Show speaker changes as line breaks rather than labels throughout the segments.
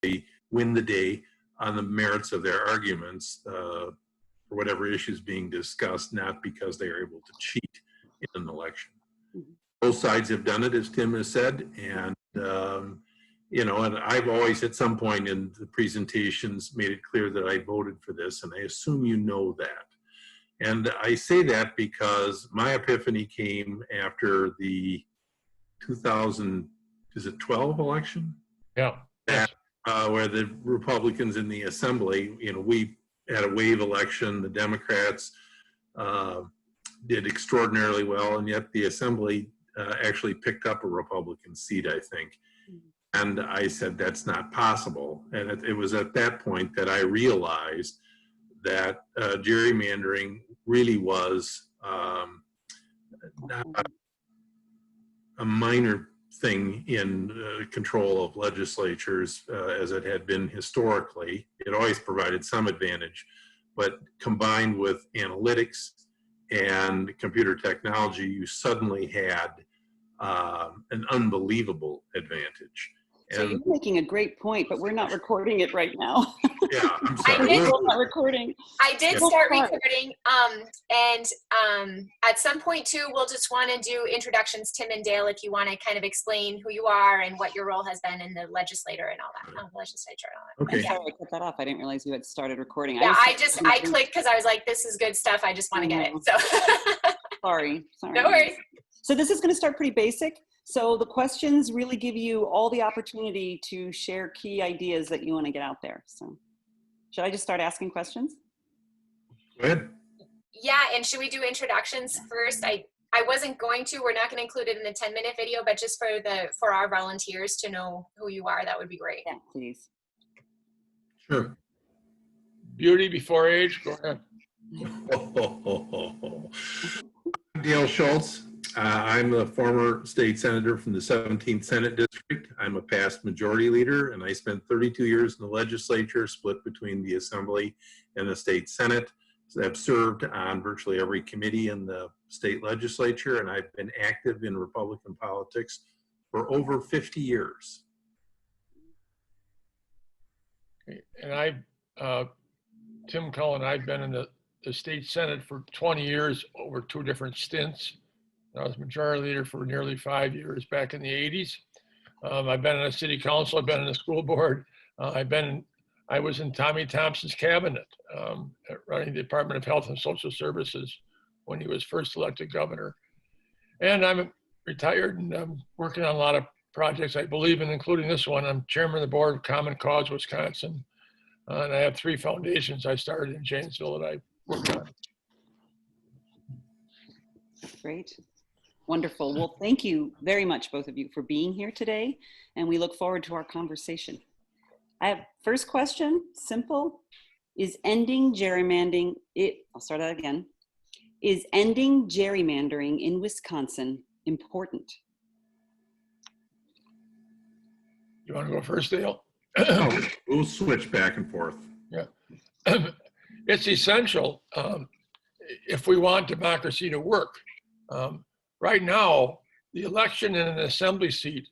they win the day on the merits of their arguments for whatever issues being discussed, not because they are able to cheat in an election. Both sides have done it, as Tim has said, and you know, and I've always at some point in the presentations made it clear that I voted for this, and I assume you know that. And I say that because my epiphany came after the 2012 election?
Yeah.
Where the Republicans in the Assembly, you know, we had a wave election, the Democrats did extraordinarily well, and yet the Assembly actually picked up a Republican seat, I think. And I said, that's not possible. And it was at that point that I realized that gerrymandering really was not a minor thing in control of legislatures as it had been historically. It always provided some advantage, but combined with analytics and computer technology, you suddenly had an unbelievable advantage.
So you're making a great point, but we're not recording it right now.
Yeah, I'm sorry.
We're not recording.
I did start recording, and at some point too, we'll just want to do introductions, Tim and Dale, if you want to kind of explain who you are and what your role has been in the legislature and all that.
Okay.
Sorry, I cut that off. I didn't realize you had started recording.
Yeah, I clicked because I was like, this is good stuff. I just want to get it. So
sorry.
No worries.
So this is going to start pretty basic. So the questions really give you all the opportunity to share key ideas that you want to get out there. So should I just start asking questions?
Go ahead.
Yeah, and should we do introductions first? I wasn't going to. We're not going to include it in the 10-minute video, but just for our volunteers to know who you are, that would be great.
Yeah, please.
Sure.
Beauty before age. Go ahead.
Dale Schultz. I'm a former state senator from the 17th Senate District. I'm a past majority leader, and I spent 32 years in the legislature, split between the Assembly and the state Senate. So I've served on virtually every committee in the state legislature, and I've been active in Republican politics for over 50 years.
Okay. And Tim Cullen, I've been in the state Senate for 20 years over 2 different stints. I was majority leader for nearly 5 years back in the 80s. I've been in a city council. I've been in a school board. I was in Tommy Thompson's cabinet running the Department of Health and Social Services when he was first elected governor. And I'm retired and I'm working on a lot of projects I believe in, including this one. I'm chairman of the board of Common Cause Wisconsin. And I have 3 foundations I started in Janesville that I work on.
Great. Wonderful. Well, thank you very much, both of you, for being here today, and we look forward to our conversation. I have first question, simple. Is ending gerrymandering, I'll start that again. Is ending gerrymandering in Wisconsin important?
You want to go first, Dale?
Oh, we'll switch back and forth.
Yeah. It's essential if we want democracy to work. Right now, the election in an assembly seat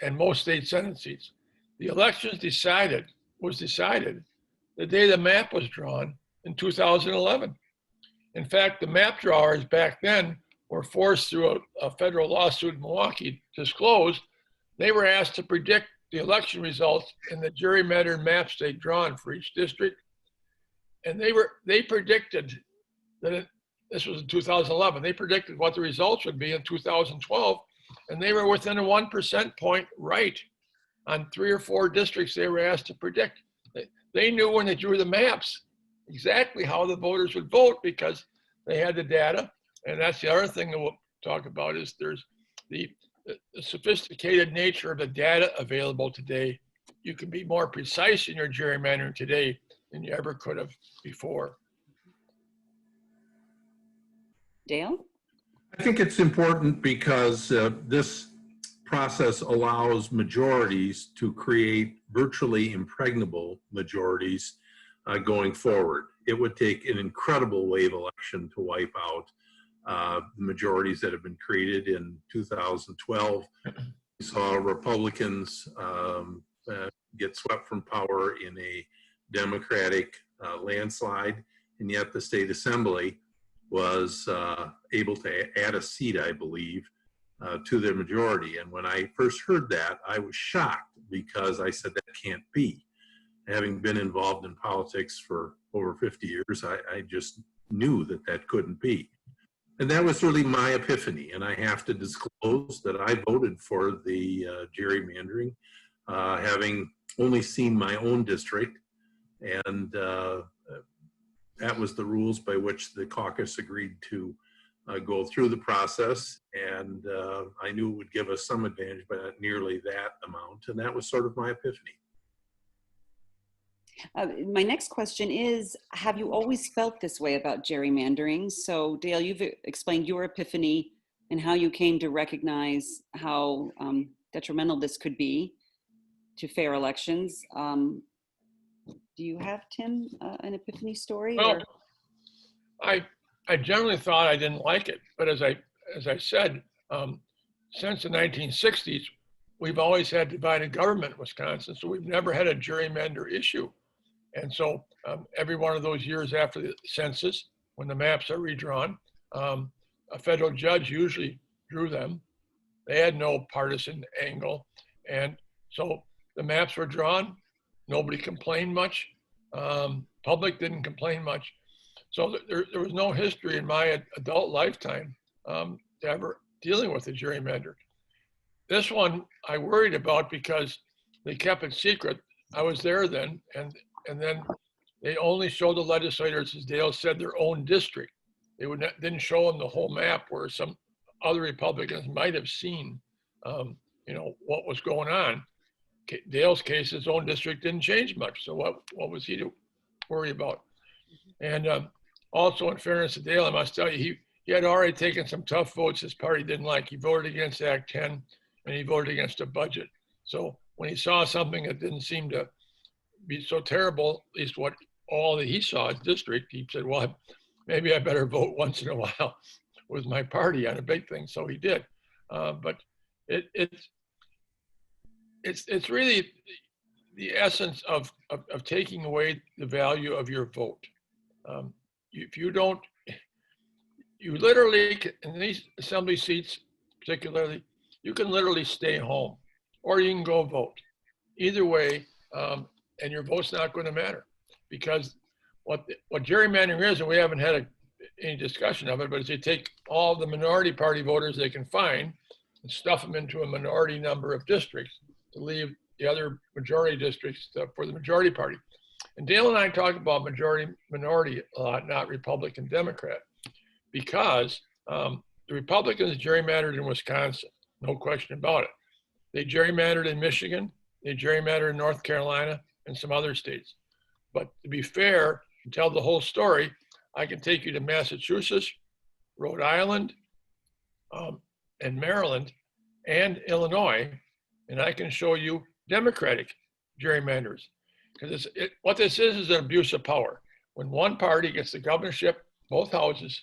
and most state senate seats, the election was decided the day the map was drawn in 2011. In fact, the map drawers back then were forced through a federal lawsuit in Milwaukee disclosed. They were asked to predict the election results in the gerrymandered maps they'd drawn for each district. And they predicted that this was in 2011. They predicted what the results would be in 2012, and they were within a 1% point right on 3 or 4 districts they were asked to predict. They knew when they drew the maps exactly how the voters would vote because they had the data. And that's the other thing that we'll talk about is there's the sophisticated nature of the data available today. You can be more precise in your gerrymandering today than you ever could have before.
Dale?
I think it's important because this process allows majorities to create virtually impregnable majorities going forward. It would take an incredible wave election to wipe out the majorities that have been created in 2012. We saw Republicans get swept from power in a Democratic landslide, and yet the state assembly was able to add a seat, I believe, to the majority. And when I first heard that, I was shocked because I said that can't be. Having been involved in politics for over 50 years, I just knew that that couldn't be. And that was really my epiphany. And I have to disclose that I voted for the gerrymandering, having only seen my own district. And that was the rules by which the caucus agreed to go through the process. And I knew it would give us some advantage, but not nearly that amount. And that was sort of my epiphany.
My next question is, have you always felt this way about gerrymandering? So Dale, you've explained your epiphany and how you came to recognize how detrimental this could be to fair elections. Do you have, Tim, an epiphany story?
Well,
or?
I generally thought I didn't like it, but as I said, since the 1960s, we've always had divided government in Wisconsin, so we've never had a gerrymander issue. And so every one of those years after the census, when the maps are redrawn, a federal judge usually drew them. They had no partisan angle. And so the maps were drawn. Nobody complained much. Public didn't complain much. So there was no history in my adult lifetime to ever dealing with a gerrymander. This one I worried about because they kept it secret. I was there then, and then they only showed the legislators, as Dale said, their own district. They didn't show them the whole map where some other Republicans might have seen, what was going on. Dale's case, his own district didn't change much. So what was he to worry about? And also, in fairness to Dale, I must tell you, he had already taken some tough votes his party didn't like. He voted against Act 10 and he voted against a budget. So when he saw something that didn't seem to be so terrible, at least what all that he saw his district, he said, well, maybe I better vote once in a while with my party on a big thing. So he did. But it's really the essence of taking away the value of your vote. If you don't, you literally, in these assembly seats particularly, you can literally stay home or you can go vote. Either way, and your vote's not going to matter, because what gerrymandering is, and we haven't had any discussion of it, but is they take all the minority party voters they can find and stuff them into a minority number of districts to leave the other majority districts for the majority party. And Dale and I talk about minority a lot, not Republican, Democrat, because the Republicans gerrymandered in Wisconsin, no question about it. They gerrymandered in Michigan, they gerrymandered in North Carolina, and some other states. But to be fair and tell the whole story, I can take you to Massachusetts, Rhode Island, and Maryland, and Illinois, and I can show you Democratic gerrymanders. Because what this is an abuse of power. When one party gets the governorship, both houses,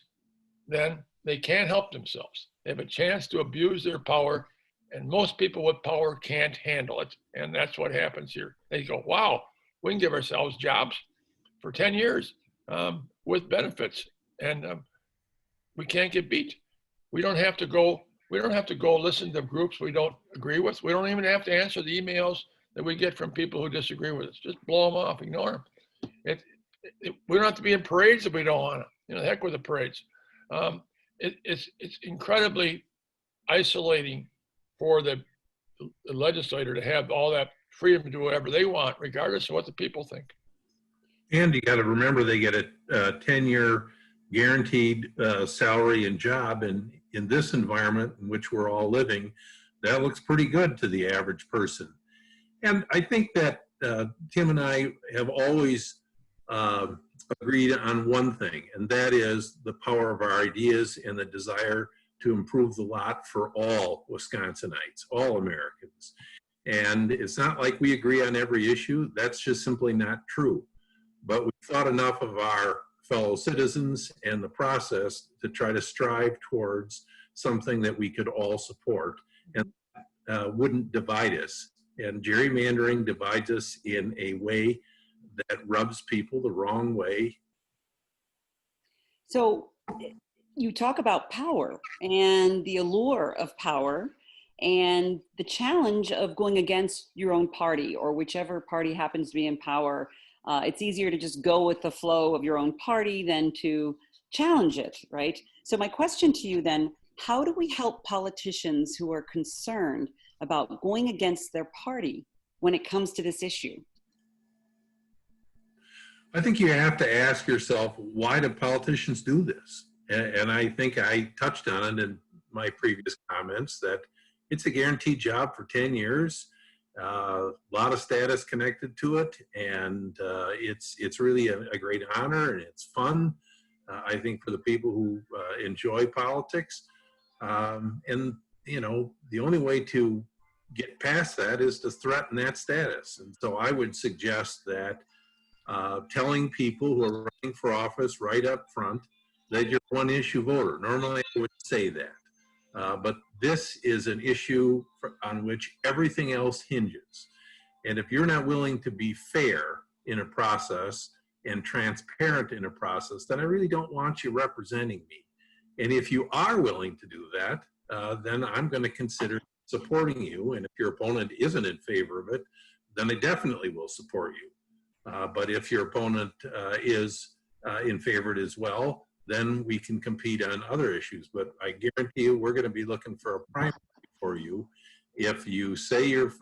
then they can't help themselves. They have a chance to abuse their power, and most people with power can't handle it. And that's what happens here. They go, wow, we can give ourselves jobs for 10 years with benefits, and we can't get beat. We don't have to go listen to groups we don't agree with. We don't even have to answer the emails that we get from people who disagree with us. Just blow them off, ignore them. We don't have to be in parades if we don't want to. The heck with the parades. It's incredibly isolating for the legislator to have all that freedom to do whatever they want, regardless of what the people think.
And you got to remember, they get a 10-year guaranteed salary and job. And in this environment in which we're all living, that looks pretty good to the average person. And I think that Tim and I have always agreed on one thing, and that is the power of our ideas and the desire to improve the lot for all Wisconsinites, all Americans. And it's not like we agree on every issue. That's just simply not true. But we thought enough of our fellow citizens and the process to try to strive towards something that we could all support and wouldn't divide us. And gerrymandering divides us in a way that rubs people the wrong way.
So you talk about power and the allure of power and the challenge of going against your own party or whichever party happens to be in power. It's easier to just go with the flow of your own party than to challenge it, right? So my question to you then, how do we help politicians who are concerned about going against their party when it comes to this issue?
I think you have to ask yourself, why do politicians do this? And I think I touched on it in my previous comments that it's a guaranteed job for 10 years, a lot of status connected to it, and it's really a great honor, and it's fun, I think, for the people who enjoy politics. And, you know, the only way to get past that is to threaten that status. And so I would suggest that telling people who are running for office right up front that you're one issue voter. Normally I would say that. But this is an issue on which everything else hinges. And if you're not willing to be fair in a process and transparent in a process, then I really don't want you representing me. And if you are willing to do that, then I'm going to consider supporting you. And if your opponent isn't in favor of it, then I definitely will support you. But if your opponent is in favor of it as well, then we can compete on other issues. But I guarantee you, we're going to be looking for a primary for you. If you say you're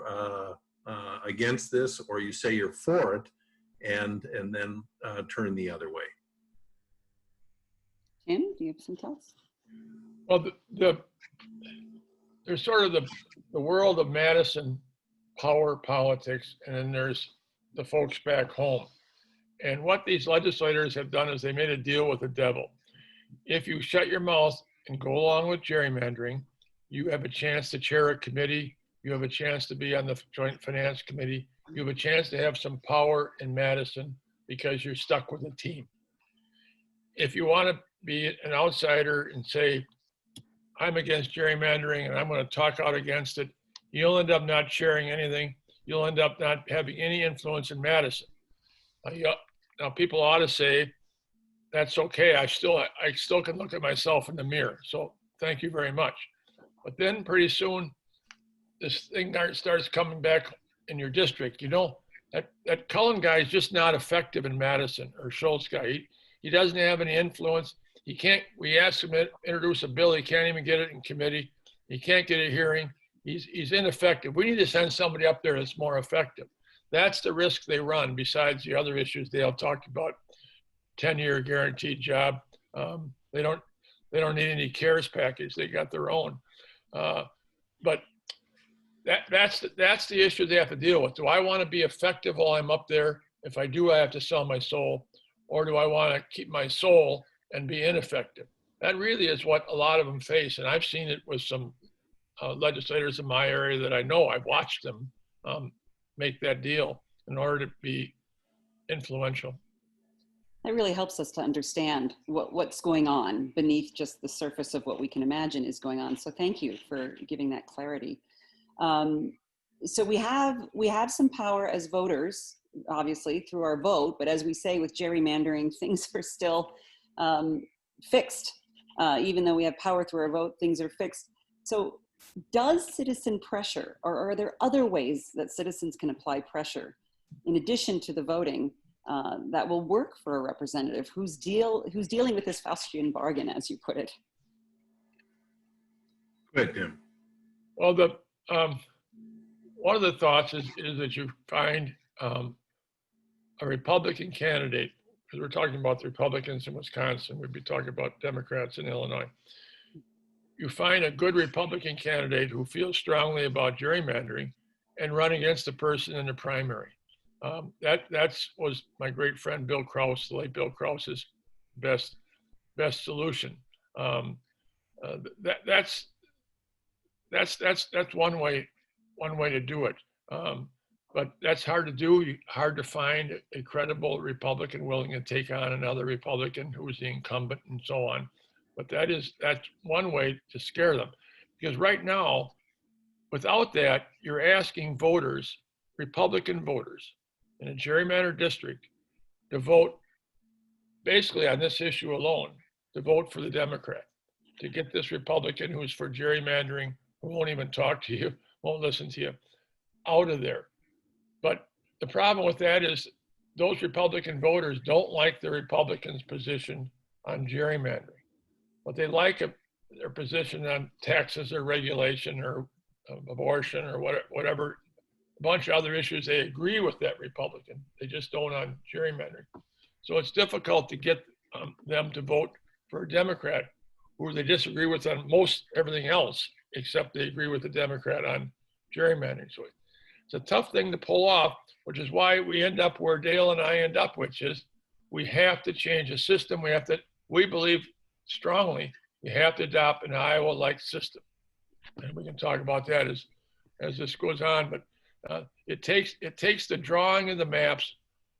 against this, or you say you're for it, and then turn the other way.
Tim, do you have some thoughts?
Well, there's sort of the world of Madison power politics, and then there's the folks back home. And what these legislators have done is they made a deal with the devil. If you shut your mouth and go along with gerrymandering, you have a chance to chair a committee, you have a chance to be on the Joint Finance Committee, you have a chance to have some power in Madison because you're stuck with a team. If you want to be an outsider and say, I'm against gerrymandering and I'm going to talk out against it, you'll end up not sharing anything. You'll end up not having any influence in Madison. Now people ought to say, that's okay. I still can look at myself in the mirror. So thank you very much. But then pretty soon, this thing starts coming back in your district. You know, that Cullen guy is just not effective in Madison, or Schultz guy. He doesn't have any influence. He can't, we asked him to introduce a bill. He can't even get it in committee. He can't get a hearing. He's ineffective. We need to send somebody up there that's more effective. That's the risk they run, besides the other issues Dale talked about. 10-year guaranteed job. They don't need any CARES package. They got their own. But that's the issue they have to deal with. Do I want to be effective while I'm up there? If I do, I have to sell my soul. Or do I want to keep my soul and be ineffective? That really is what a lot of them face. And I've seen it with some legislators in my area that I know. I've watched them make that deal in order to be influential.
That really helps us to understand what's going on beneath just the surface of what we can imagine is going on. So thank you for giving that clarity. So we have some power as voters, obviously, through our vote. But as we say with gerrymandering, things are still fixed. Even though we have power through our vote, things are fixed. So does citizen pressure, or are there other ways that citizens can apply pressure in addition to the voting that will work for a representative who's dealing with this Faustian bargain, as you put it?
Go ahead, Tim.
Well, one of the thoughts is that you find a Republican candidate, because we're talking about the Republicans in Wisconsin, we'd be talking about Democrats in Illinois. You find a good Republican candidate who feels strongly about gerrymandering and run against the person in the primary. That was my great friend Bill Krause, the late Bill Krause's best solution. That's one way to do it. But that's hard to do. Hard to find a credible Republican willing to take on another Republican who is the incumbent and so on. But that's one way to scare them, because right now without that, you're asking voters, Republican voters in a gerrymandered district, to vote basically on this issue alone, to vote for the Democrat, to get this Republican who's for gerrymandering, who won't even talk to you, won't listen to you, out of there. But the problem with that is those Republican voters don't like the Republicans' position on gerrymandering. But they like their position on taxes or regulation or abortion or whatever, a bunch of other issues. They agree with that Republican. They just don't on gerrymandering. So it's difficult to get them to vote for a Democrat who they disagree with on most everything else, except they agree with the Democrat on gerrymandering. So it's a tough thing to pull off, which is why we end up where Dale and I end up, which is we have to change the system. We believe strongly you have to adopt an Iowa-like system. And we can talk about that as this goes on, but it takes the drawing of the maps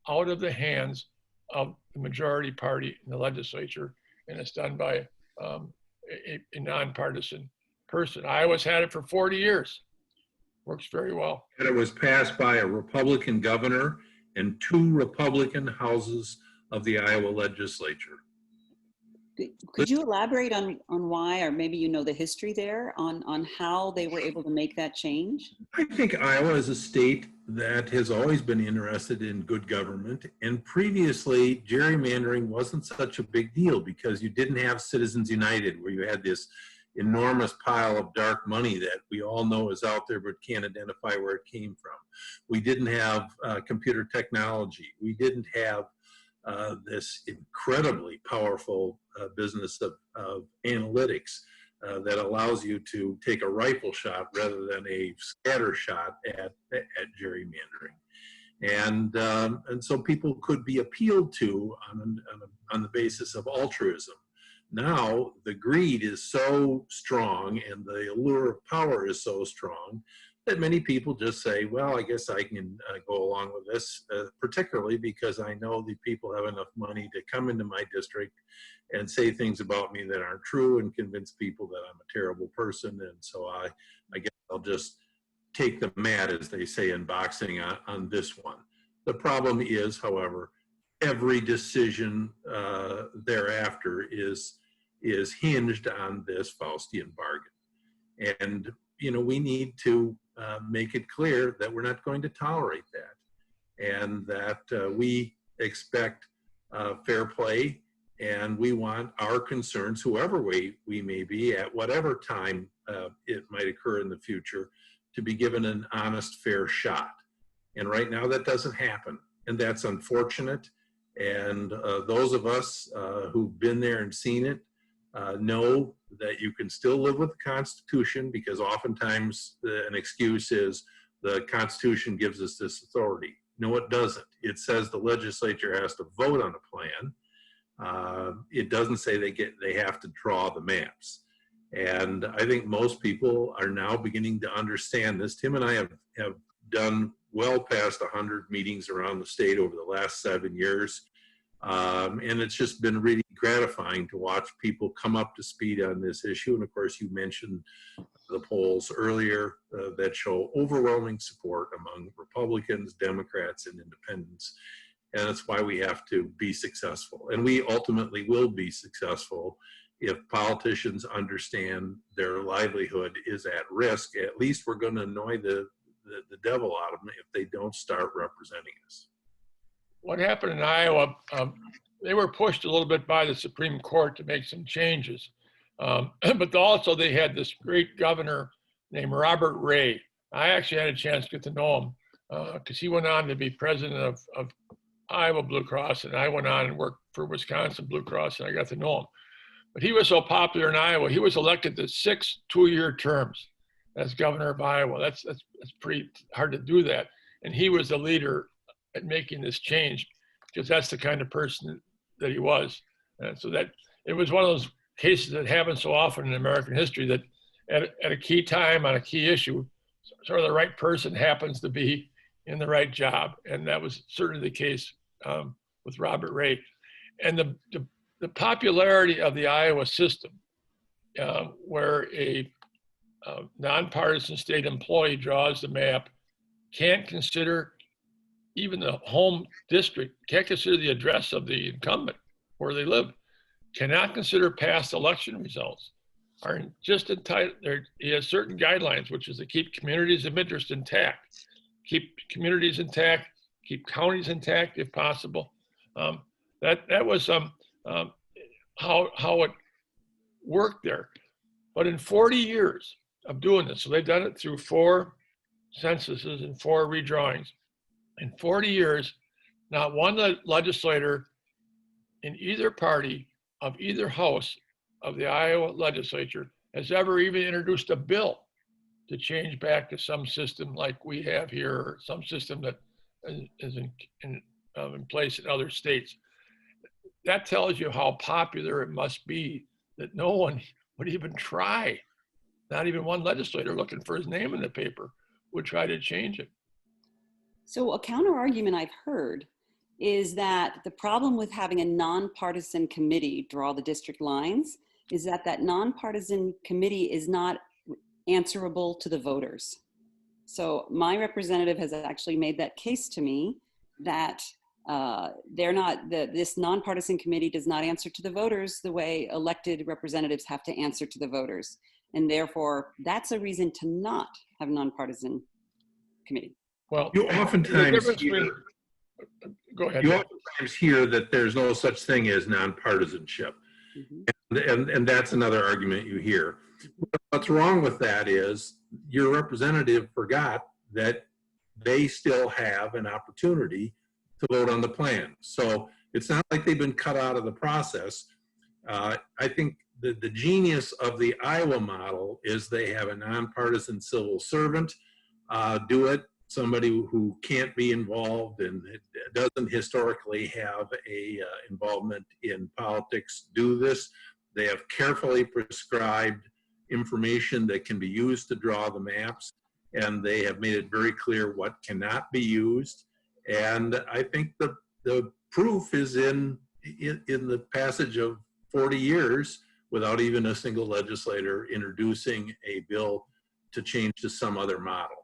out of the hands of the majority party in the legislature, and it's done by a nonpartisan person. Iowa's had it for 40 years. Works very well.
And it was passed by a Republican governor and 2 Republican houses of the Iowa legislature.
Could you elaborate on why, or maybe you know the history there, on how they were able to make that change?
I think Iowa is a state that has always been interested in good government, and previously gerrymandering wasn't such a big deal because you didn't have Citizens United, where you had this enormous pile of dark money that we all know is out there but can't identify where it came from. We didn't have computer technology. We didn't have this incredibly powerful business of analytics that allows you to take a rifle shot rather than a scatter shot at gerrymandering. And so people could be appealed to on the basis of altruism. Now, the greed is so strong and the allure of power is so strong that many people just say, well, I guess I can go along with this, particularly because I know the people have enough money to come into my district and say things about me that aren't true and convince people that I'm a terrible person. And so I guess I'll just take the mat, as they say in boxing, on this one. The problem is, however, every decision thereafter is hinged on this Faustian bargain. And, you know, we need to make it clear that we're not going to tolerate that, and that we expect fair play, and we want our concerns, whoever we may be at whatever time it might occur in the future, to be given an honest, fair shot. And right now that doesn't happen, and that's unfortunate. And those of us who've been there and seen it know that you can still live with the Constitution, because oftentimes an excuse is the Constitution gives us this authority. No, it doesn't. It says the legislature has to vote on a plan. It doesn't say they have to draw the maps. And I think most people are now beginning to understand this. Tim and I have done well past 100 meetings around the state over the last 7 years. And it's just been really gratifying to watch people come up to speed on this issue. And of course, you mentioned the polls earlier that show overwhelming support among Republicans, Democrats, and independents. And that's why we have to be successful. And we ultimately will be successful if politicians understand their livelihood is at risk. At least we're going to annoy the devil out of them if they don't start representing us.
What happened in Iowa, they were pushed a little bit by the Supreme Court to make some changes. But also they had this great governor named Robert Ray. I actually had a chance to get to know him because he went on to be president of Iowa Blue Cross, and I went on and worked for Wisconsin Blue Cross, and I got to know him. But he was so popular in Iowa, he was elected to 6 two-year terms as governor of Iowa. That's pretty hard to do that. And he was the leader at making this change, because that's the kind of person that he was. And so that it was one of those cases that happen so often in American history, that at a key time on a key issue, sort of the right person happens to be in the right job. And that was certainly the case with Robert Ray. And the popularity of the Iowa system, where a nonpartisan state employee draws the map, can't consider even the home district, can't consider the address of the incumbent where they live, cannot consider past election results, are just entitled, he has certain guidelines, which is to keep communities of interest intact, keep communities intact, keep counties intact if possible. That was how it worked there. But in 40 years of doing this, so they've done it through 4 censuses and 4 redrawings. In 40 years, not one legislator in either party of either house of the Iowa legislature has ever even introduced a bill to change back to some system like we have here, or some system that is in place in other states. That tells you how popular it must be that no one would even try. Not even one legislator looking for his name in the paper would try to change it.
So a counter argument I've heard is that the problem with having a nonpartisan committee draw the district lines is that that nonpartisan committee is not answerable to the voters. So my representative has actually made that case to me that this nonpartisan committee does not answer to the voters the way elected representatives have to answer to the voters. And therefore, that's a reason to not have a nonpartisan committee.
Well,
You oftentimes hear,
go ahead.
you oftentimes hear that there's no such thing as nonpartisanship. Mm-hmm. And that's another argument you hear. What's wrong with that is your representative forgot that they still have an opportunity to vote on the plan. So it's not like they've been cut out of the process. I think the genius of the Iowa model is they have a nonpartisan civil servant do it, somebody who can't be involved and doesn't historically have a involvement in politics do this. They have carefully prescribed information that can be used to draw the maps, and they have made it very clear what cannot be used. And I think the proof is in the passage of 40 years without even a single legislator introducing a bill to change to some other model.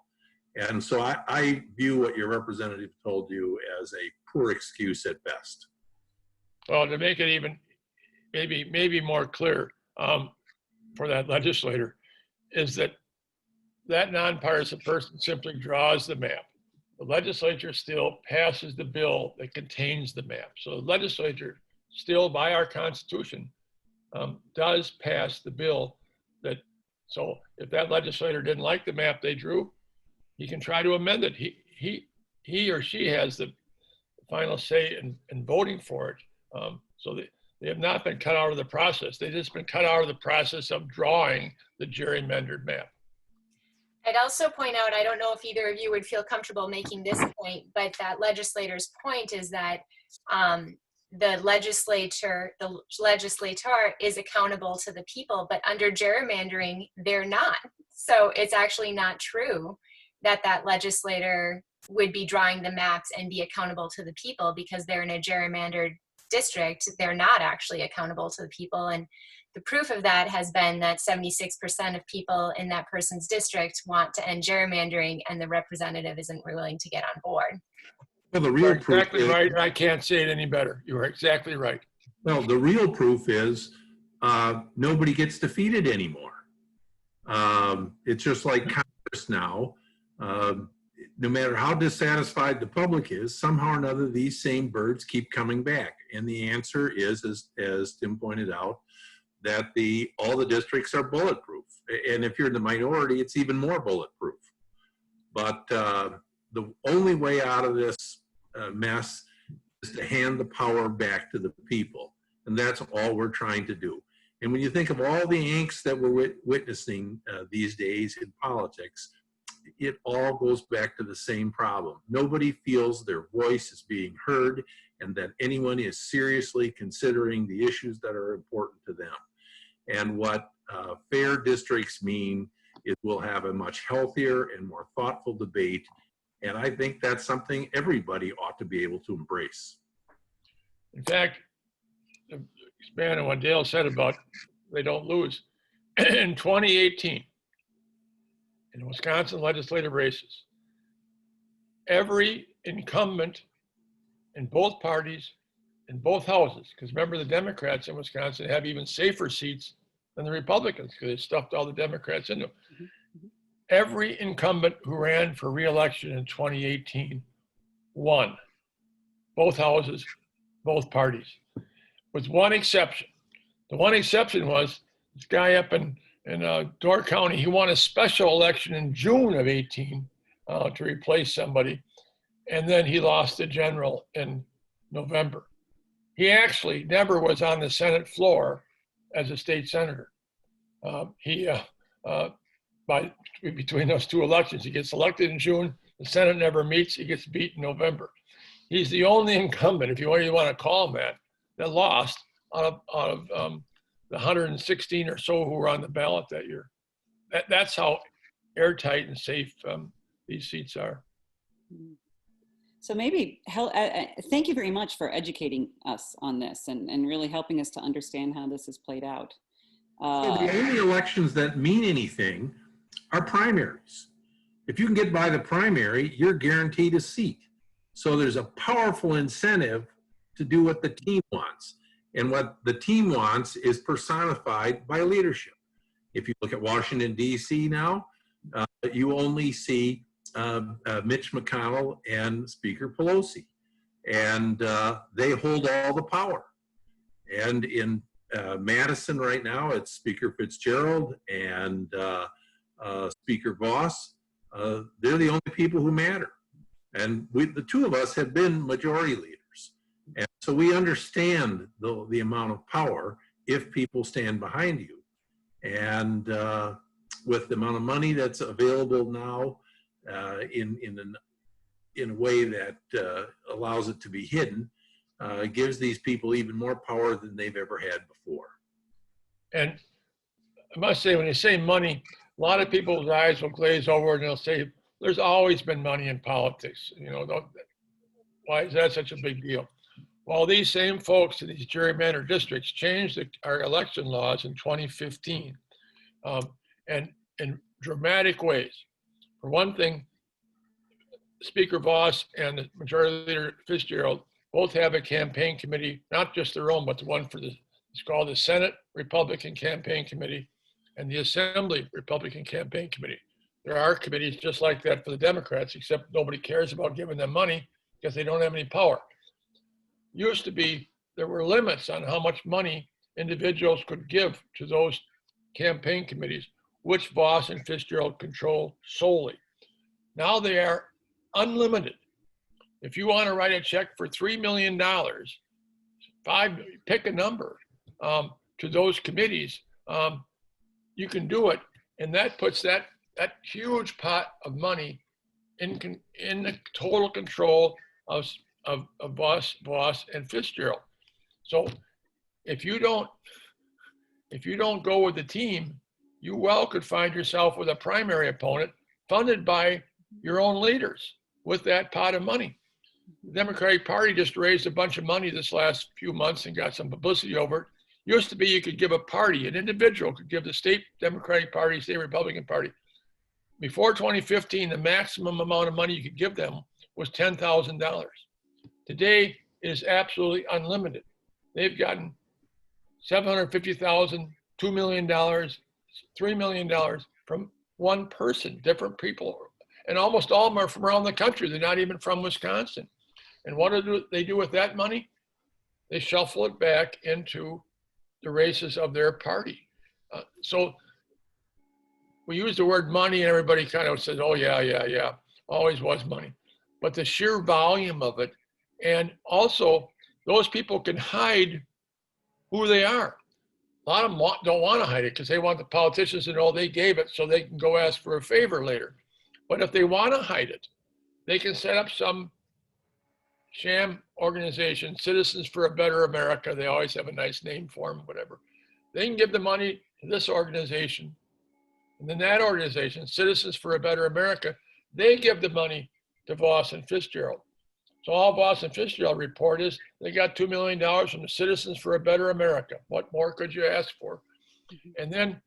And so I view what your representative told you as a poor excuse at best.
Well, to make it even maybe more clear for that legislator is that nonpartisan person simply draws the map. The legislature still passes the bill that contains the map. So the legislature still, by our Constitution, does pass the bill that, so if that legislator didn't like the map they drew, he can try to amend it. He or she has the final say in voting for it. So they have not been cut out of the process. They've just been cut out of the process of drawing the gerrymandered map.
I'd also point out, I don't know if either of you would feel comfortable making this point, but that legislator's point is that the legislator is accountable to the people, but under gerrymandering, they're not. So it's actually not true that legislator would be drawing the maps and be accountable to the people, because they're in a gerrymandered district. They're not actually accountable to the people. And the proof of that has been that 76% of people in that person's district want to end gerrymandering, and the representative isn't willing to get on board.
Well, the real proof
exactly right. I can't say it any better. You are exactly right.
Well, the real proof is nobody gets defeated anymore. It's just like Congress now. No matter how dissatisfied the public is, somehow or another, these same birds keep coming back. And the answer is, as Tim pointed out, that all the districts are bulletproof. And if you're in the minority, it's even more bulletproof. But the only way out of this mess is to hand the power back to the people. And that's all we're trying to do. And when you think of all the angst that we're witnessing these days in politics, it all goes back to the same problem. Nobody feels their voice is being heard and that anyone is seriously considering the issues that are important to them. And what fair districts mean is we'll have a much healthier and more thoughtful debate. And I think that's something everybody ought to be able to embrace.
In fact, expand on what Dale said about they don't lose. In 2018, in the Wisconsin legislative races, every incumbent in both parties, in both houses, because remember the Democrats in Wisconsin have even safer seats than the Republicans because they stuffed all the Democrats into them. Every incumbent who ran for re-election in 2018 won. Both houses, both parties, with one exception. The one exception was this guy up in Door County. He won a special election in June of 18 to replace somebody, and then he lost the general in November. He actually never was on the Senate floor as a state senator. Between those two elections, he gets elected in June. The Senate never meets. He gets beat in November. He's the only incumbent, if you want to call him that lost out of the 116 or so who were on the ballot that year. That's how airtight and safe these seats are.
So maybe, thank you very much for educating us on this and really helping us to understand how this has played out.
So the only elections that mean anything are primaries. If you can get by the primary, you're guaranteed a seat. So there's a powerful incentive to do what the team wants. And what the team wants is personified by leadership. If you look at Washington, D.C. now, you only see Mitch McConnell and Speaker Pelosi. And they hold all the power. And in Madison right now, it's Speaker Fitzgerald and Speaker Voss. They're the only people who matter. And the two of us have been majority leaders. And so we understand the amount of power if people stand behind you. And with the amount of money that's available now in a way that allows it to be hidden, gives these people even more power than they've ever had before. And
I must say, when you say money, a lot of people's eyes will glaze over and they'll say, there's always been money in politics. Why is that such a big deal? Well, these same folks in these gerrymandered districts changed our election laws in 2015, and in dramatic ways. For one thing, Speaker Voss and the Majority Leader Fitzgerald both have a campaign committee, not just their own, but the one it's called the Senate Republican Campaign Committee and the Assembly Republican Campaign Committee. There are committees just like that for the Democrats, except nobody cares about giving them money because they don't have any power. Used to be, there were limits on how much money individuals could give to those campaign committees, which Voss and Fitzgerald control solely. Now they are unlimited. If you want to write a check for $3 million, pick a number to those committees, you can do it. And that puts that huge pot of money in the total control of Voss and Fitzgerald. So if you don't go with the team, you well could find yourself with a primary opponent funded by your own leaders with that pot of money. The Democratic Party just raised a bunch of money this last few months and got some publicity over it. Used to be you could give a party, an individual could give the state Democratic Party, state Republican Party. Before 2015, the maximum amount of money you could give them was $10,000. Today, it is absolutely unlimited. They've gotten $750,000, $2 million, $3 million from one person, different people. And almost all of them are from around the country. They're not even from Wisconsin. And what do they do with that money? They shuffle it back into the races of their party. So we use the word money and everybody kind of says, oh yeah, always was money. But the sheer volume of it, and also those people can hide who they are. A lot of them don't want to hide it because they want the politicians to know they gave it so they can go ask for a favor later. But if they want to hide it, they can set up some sham organization, Citizens for a Better America. They always have a nice name for them, whatever. They can give the money to this organization. And then that organization, Citizens for a Better America, they give the money to Voss and Fitzgerald. So all Voss and Fitzgerald report is they got $2 million from the Citizens for a Better America. What more could you ask for? And then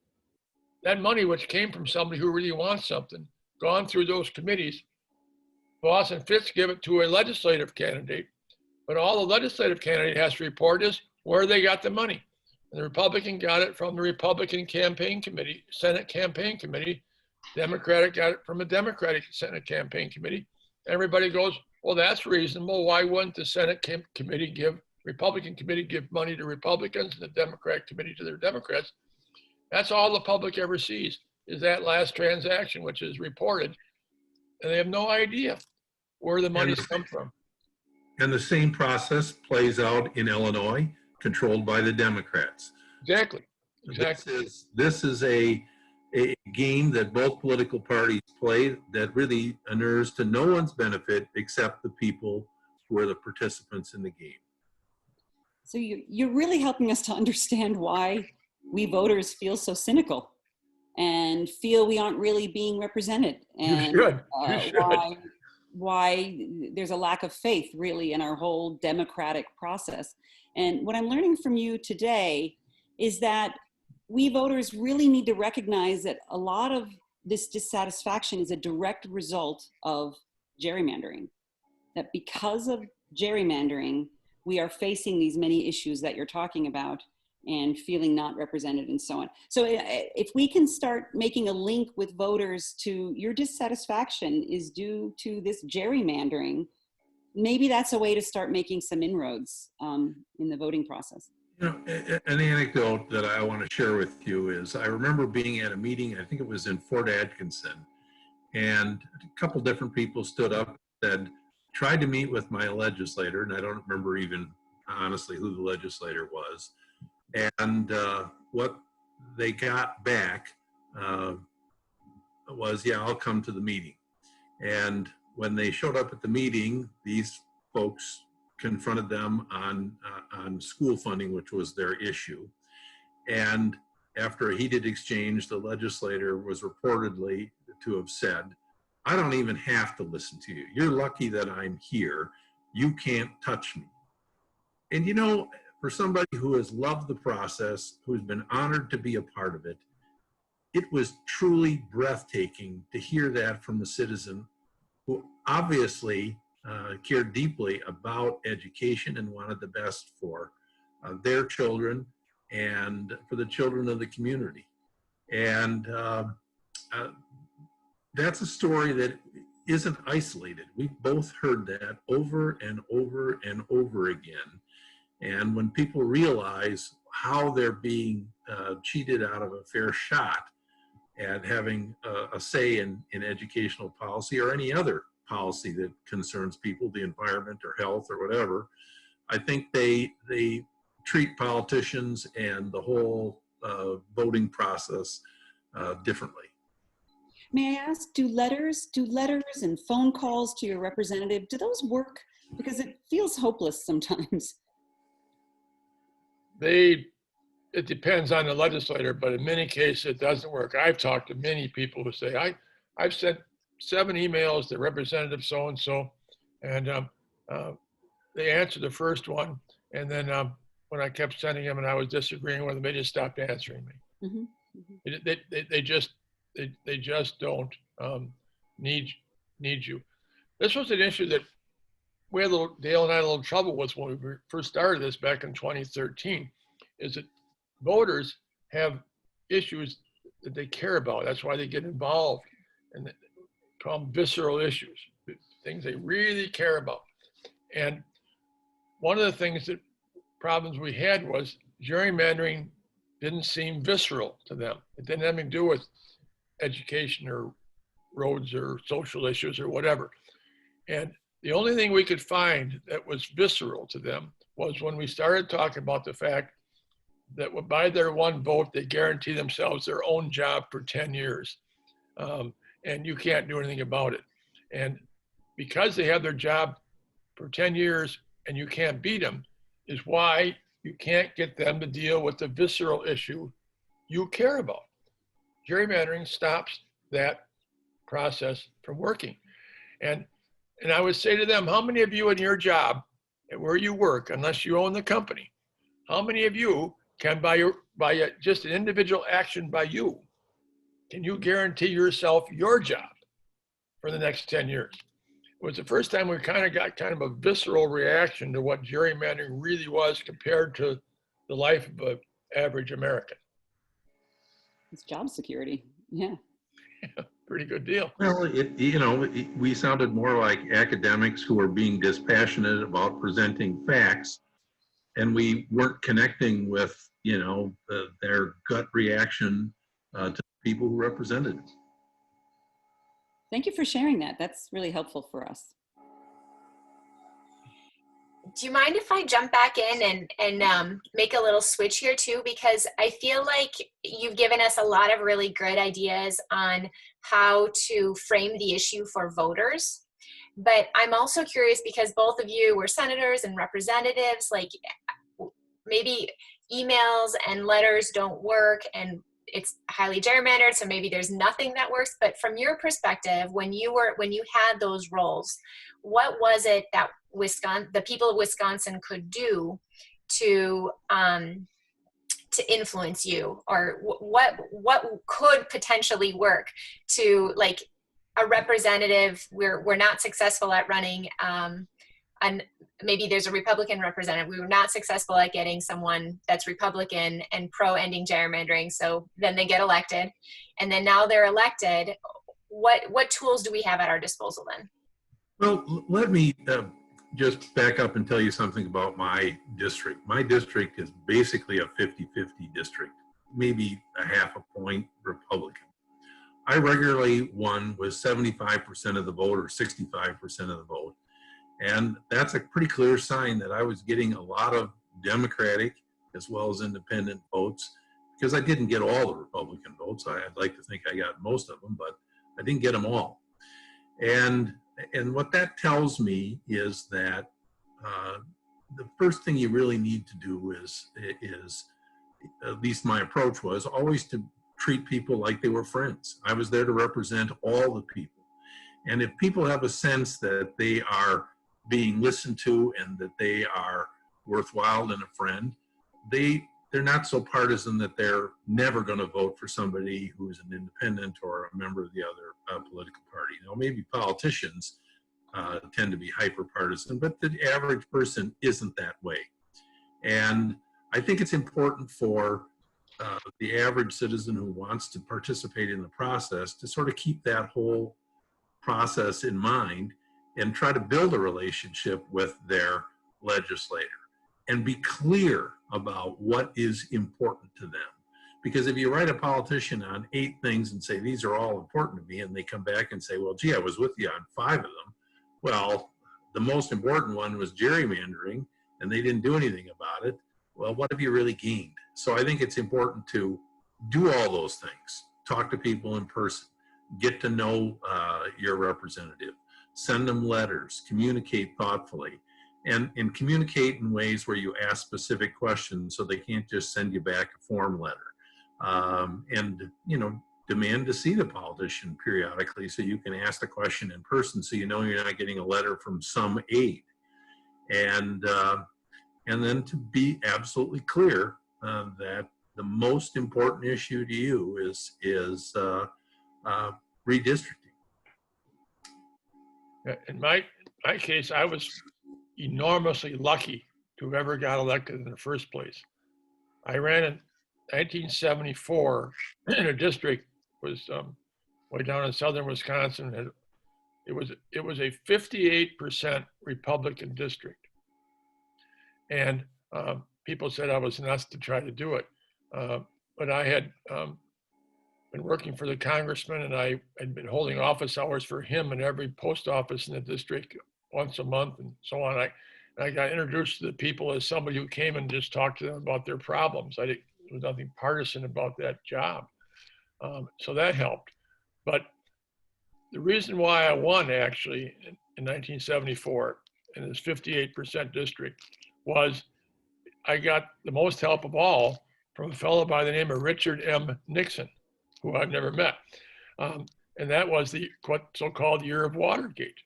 that money, which came from somebody who really wants something, gone through those committees, Voss and Fitz give it to a legislative candidate, but all the legislative candidate has to report is where they got the money. And the Republican got it from the Republican campaign committee, Senate campaign committee. Democratic got it from a Democratic Senate campaign committee. Everybody goes, well, that's reasonable. Why wouldn't the Senate committee give, Republican committee give money to Republicans and the Democrat committee to their Democrats? That's all the public ever sees is that last transaction, which is reported. And they have no idea where the money's come from.
And the same process plays out in Illinois, controlled by the Democrats.
Exactly.
This is a game that both political parties play that really inures to no one's benefit except the people who are the participants in the game.
So you're really helping us to understand why we voters feel so cynical and feel we aren't really being represented, and why there's a lack of faith really in our whole democratic process. And what I'm learning from you today is that we voters really need to recognize that a lot of this dissatisfaction is a direct result of gerrymandering. That because of gerrymandering, we are facing these many issues that you're talking about and feeling not represented and so on. So if we can start making a link with voters to your dissatisfaction is due to this gerrymandering, maybe that's a way to start making some inroads in the voting process.
You know, an anecdote that I want to share with you is I remember being at a meeting, I think it was in Fort Atkinson, and a couple different people stood up and tried to meet with my legislator, and I don't remember even honestly who the legislator was. And what they got back was, yeah, I'll come to the meeting. And when they showed up at the meeting, these folks confronted them on school funding, which was their issue. And after a heated exchange, the legislator was reportedly to have said, I don't even have to listen to you. You're lucky that I'm here. You can't touch me. And you know, for somebody who has loved the process, who's been honored to be a part of it, it was truly breathtaking to hear that from a citizen who obviously cared deeply about education and wanted the best for their children and for the children of the community. And that's a story that isn't isolated. We've both heard that over and over and over again. And when people realize how they're being cheated out of a fair shot at having a say in educational policy or any other policy that concerns people, the environment or health or whatever, I think they treat politicians and the whole voting process differently.
May I ask, do letters and phone calls to your representative, do those work? Because it feels hopeless sometimes.
It depends on the legislator, but in many cases it doesn't work. I've talked to many people who say, I've sent 7 emails to Representative so-and-so, and they answered the first one, and then when I kept sending them and I was disagreeing with them, they just stopped answering me. Mm-hmm. Mm-hmm. They just don't need you. This was an issue that Dale and I had a little trouble with when we first started this back in 2013, is that voters have issues that they care about. That's why they get involved, and they call them visceral issues, things they really care about. And one of the problems we had was gerrymandering didn't seem visceral to them. It didn't have anything to do with education or roads or social issues or whatever. And the only thing we could find that was visceral to them was when we started talking about the fact that by their one vote, they guarantee themselves their own job for 10 years. And you can't do anything about it. And because they have their job for 10 years and you can't beat them, is why you can't get them to deal with the visceral issue you care about. Gerrymandering stops that process from working. And I would say to them, how many of you in your job and where you work, unless you own the company, how many of you can by just an individual action by you can you guarantee yourself your job for the next 10 years? It was the first time we kind of got kind of a visceral reaction to what gerrymandering really was compared to the life of an average American.
It's job security. Yeah.
Pretty good deal.
Well, we sounded more like academics who were being dispassionate about presenting facts, and we weren't connecting with, their gut reaction to people who represented us.
Thank you for sharing that. That's really helpful for us.
Do you mind if I jump back in and make a little switch here too? Because I feel like you've given us a lot of really good ideas on how to frame the issue for voters. But I'm also curious, because both of you were senators and representatives, like maybe emails and letters don't work and it's highly gerrymandered, so maybe there's nothing that works. But from your perspective, when you had those roles, what was it that the people of Wisconsin could do to influence you, or what could potentially work to, like, a representative? We're not successful at running, and maybe there's a Republican representative. We were not successful at getting someone that's Republican and pro-ending gerrymandering. So then they get elected, and then now they're elected. What tools do we have at our disposal then?
Well, let me just back up and tell you something about my district. My district is basically a 50-50 district, maybe a half a point Republican. I regularly won with 75% of the vote or 65% of the vote. And that's a pretty clear sign that I was getting a lot of Democratic as well as independent votes, because I didn't get all the Republican votes. I'd like to think I got most of them, but I didn't get them all. And what that tells me is that the first thing you really need to do is, at least my approach was, always to treat people like they were friends. I was there to represent all the people. And if people have a sense that they are being listened to and that they are worthwhile and a friend, they're not so partisan that they're never going to vote for somebody who's an independent or a member of the other political party. Maybe politicians tend to be hyper partisan, but the average person isn't that way. And I think it's important for the average citizen who wants to participate in the process to sort of keep that whole process in mind and try to build a relationship with their legislator and be clear about what is important to them. Because if you write a politician on 8 things and say, these are all important to me, and they come back and say, well, gee, I was with you on 5 of them. Well, the most important one was gerrymandering, and they didn't do anything about it. Well, what have you really gained? So I think it's important to do all those things. Talk to people in person, get to know your representative, send them letters, communicate thoughtfully, and communicate in ways where you ask specific questions so they can't just send you back a form letter. And demand to see the politician periodically so you can ask the question in person, so you know you're not getting a letter from some aide. And then to be absolutely clear that the most important issue to you is redistricting.
In my case, I was enormously lucky to have ever got elected in the first place. I ran in 1974 in a district was way down in southern Wisconsin. And it was a 58% Republican district, and people said I was nuts to try to do it. But I had been working for the congressman, and I had been holding office hours for him in every post office in the district once a month and so on. I got introduced to the people as somebody who came and just talked to them about their problems. There was nothing partisan about that job. So that helped. But the reason why I won actually in 1974 in this 58% district was I got the most help of all from a fellow by the name of Richard M. Nixon, who I've never met. And that was the so-called year of Watergate.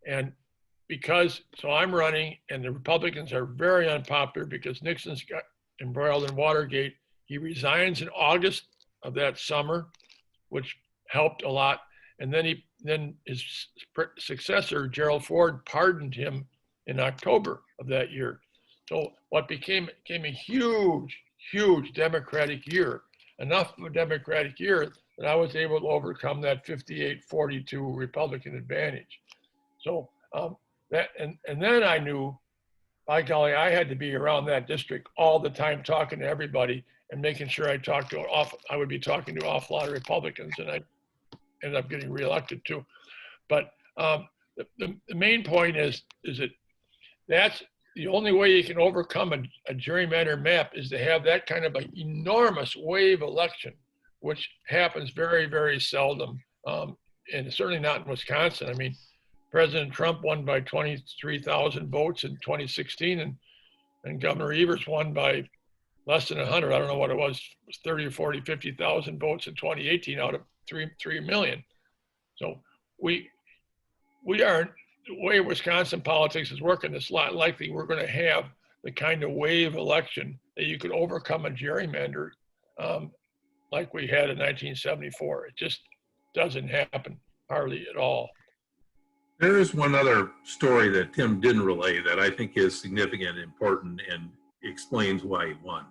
And so I'm running, and the Republicans are very unpopular because Nixon's got embroiled in Watergate. He resigns in August of that summer. which helped a lot. And then his successor, Gerald Ford, pardoned him in October of that year. So what became a huge, huge Democratic year, enough of a Democratic year that I was able to overcome that 58-42 Republican advantage. So and then I knew, by golly, I had to be around that district all the time, talking to everybody and making sure I would be talking to an awful lot of Republicans, and I ended up getting reelected too. But the main point is that that's the only way you can overcome a gerrymandered map, is to have that kind of an enormous wave election, which happens very, very seldom, and certainly not in Wisconsin. I mean, President Trump won by 23,000 votes in 2016, and Governor Evers won by less than 100. I don't know what it was 30 or 40, 50,000 votes in 2018 out of 3 million. So we are, the way Wisconsin politics is working, it's not likely we're going to have the kind of wave election that you could overcome a gerrymander like we had in 1974. It just doesn't happen hardly at all.
There is one other story that Tim didn't relay that I think is significant and important and explains why he won.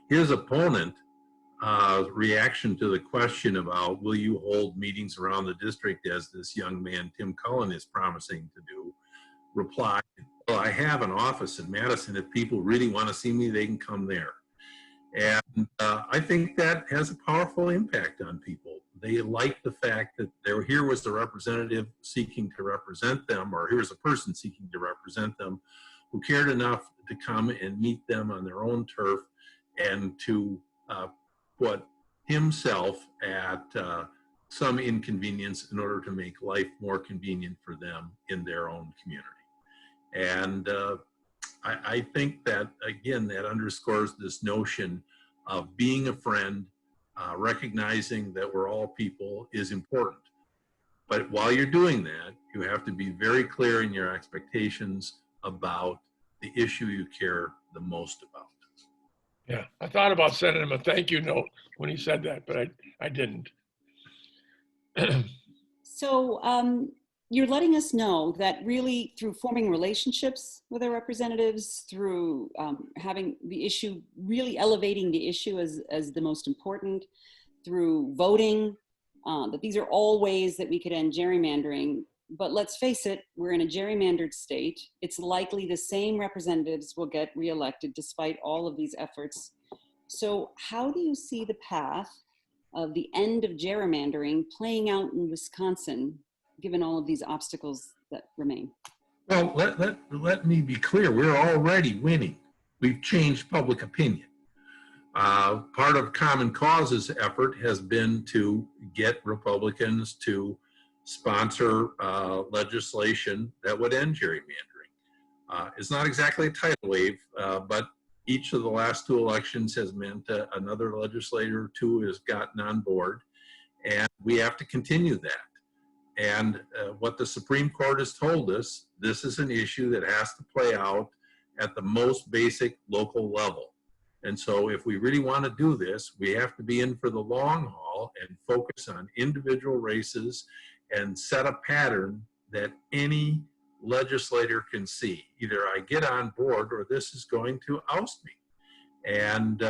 His opponent, reaction to the question about will you hold meetings around the district as this young man, Tim Cullen, is promising to do, replied, well, I have an office in Madison. If people really want to see me, they can come there. And I think that has a powerful impact on people. They like the fact that here was the representative seeking to represent them, or here's a person seeking to represent them who cared enough to come and meet them on their own turf and to put himself at some inconvenience in order to make life more convenient for them in their own community. And I think that, again, that underscores this notion of being a friend, recognizing that we're all people is important. But while you're doing that, you have to be very clear in your expectations about the issue you care the most about.
Yeah, I thought about sending him a thank you note when he said that, but I didn't.
So you're letting us know that really through forming relationships with our representatives, through having the issue, really elevating the issue as the most important, through voting, that these are all ways that we could end gerrymandering. But let's face it, we're in a gerrymandered state. It's likely the same representatives will get reelected despite all of these efforts. So how do you see the path of the end of gerrymandering playing out in Wisconsin, given all of these obstacles that remain?
Well, let me be clear. We're already winning. We've changed public opinion. Part of Common Cause's effort has been to get Republicans to sponsor legislation that would end gerrymandering. It's not exactly a tidal wave, but each of the last 2 elections has meant another legislator or 2 has gotten on board, and we have to continue that. And what the Supreme Court has told us, this is an issue that has to play out at the most basic local level. And so if we really want to do this, we have to be in for the long haul and focus on individual races and set a pattern that any legislator can see. Either I get on board or this is going to oust me. And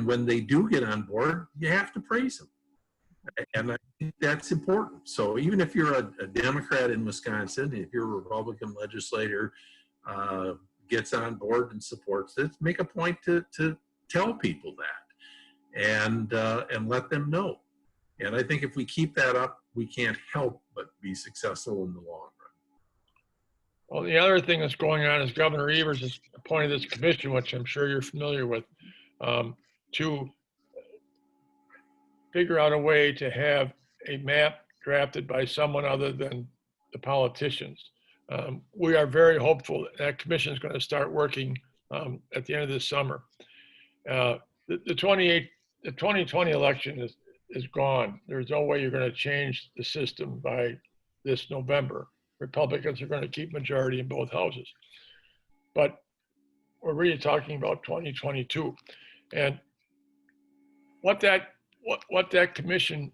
when they do get on board, you have to praise them. And I think that's important. So even if you're a Democrat in Wisconsin, if you're a Republican legislator gets on board and supports it, make a point to tell people that and let them know. And I think if we keep that up, we can't help but be successful in the long run.
Well, the other thing that's going on is Governor Evers has appointed this commission, which I'm sure you're familiar with, to figure out a way to have a map drafted by someone other than the politicians. We are very hopeful that commission is going to start working at the end of this summer. The 2020 election is gone. There's no way you're going to change the system by this November. Republicans are going to keep majority in both houses. But we're really talking about 2022. And what that commission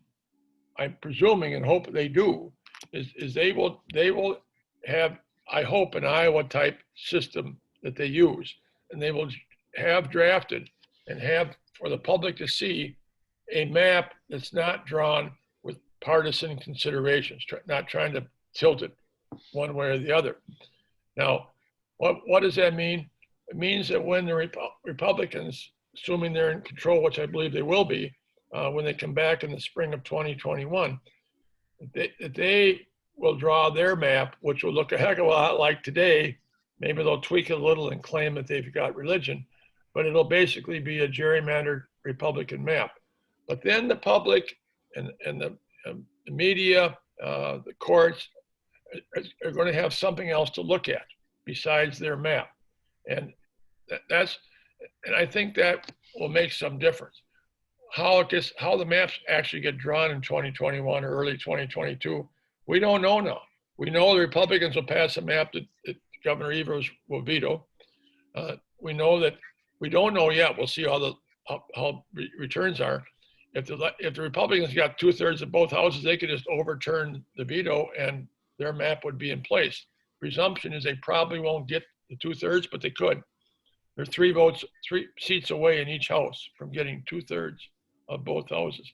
I'm presuming and hope they do, is they will have, I hope, an Iowa type system that they use, and they will have drafted and have for the public to see a map that's not drawn with partisan considerations, not trying to tilt it one way or the other. Now, what does that mean? It means that when the Republicans, assuming they're in control, which I believe they will be, when they come back in the spring of 2021, they will draw their map, which will look a heck of a lot like today. Maybe they'll tweak it a little and claim that they've got religion, but it'll basically be a gerrymandered Republican map. But then the public and the media, the courts are going to have something else to look at besides their map. And and I think that will make some difference. How the maps actually get drawn in 2021 or early 2022, we don't know now. We know the Republicans will pass a map that Governor Evers will veto. We know that we don't know yet. We'll see how returns are. If the Republicans got 2/3 of both houses, they could just overturn the veto and their map would be in place. Presumption is they probably won't get the 2/3, but they could. They're 3 seats away in each house from getting 2/3 of both houses.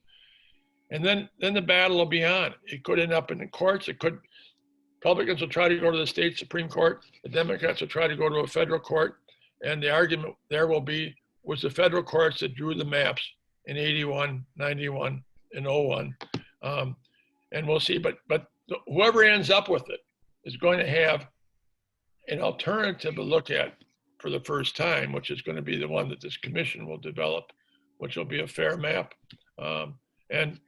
And then the battle will be on. It could end up in the courts. Republicans will try to go to the state Supreme Court. The Democrats will try to go to a federal court. And the argument there will be, was the federal courts that drew the maps in 81, 91, and 01. And we'll see, but whoever ends up with it is going to have an alternative to look at for the first time, which is going to be the one that this commission will develop, which will be a fair map. And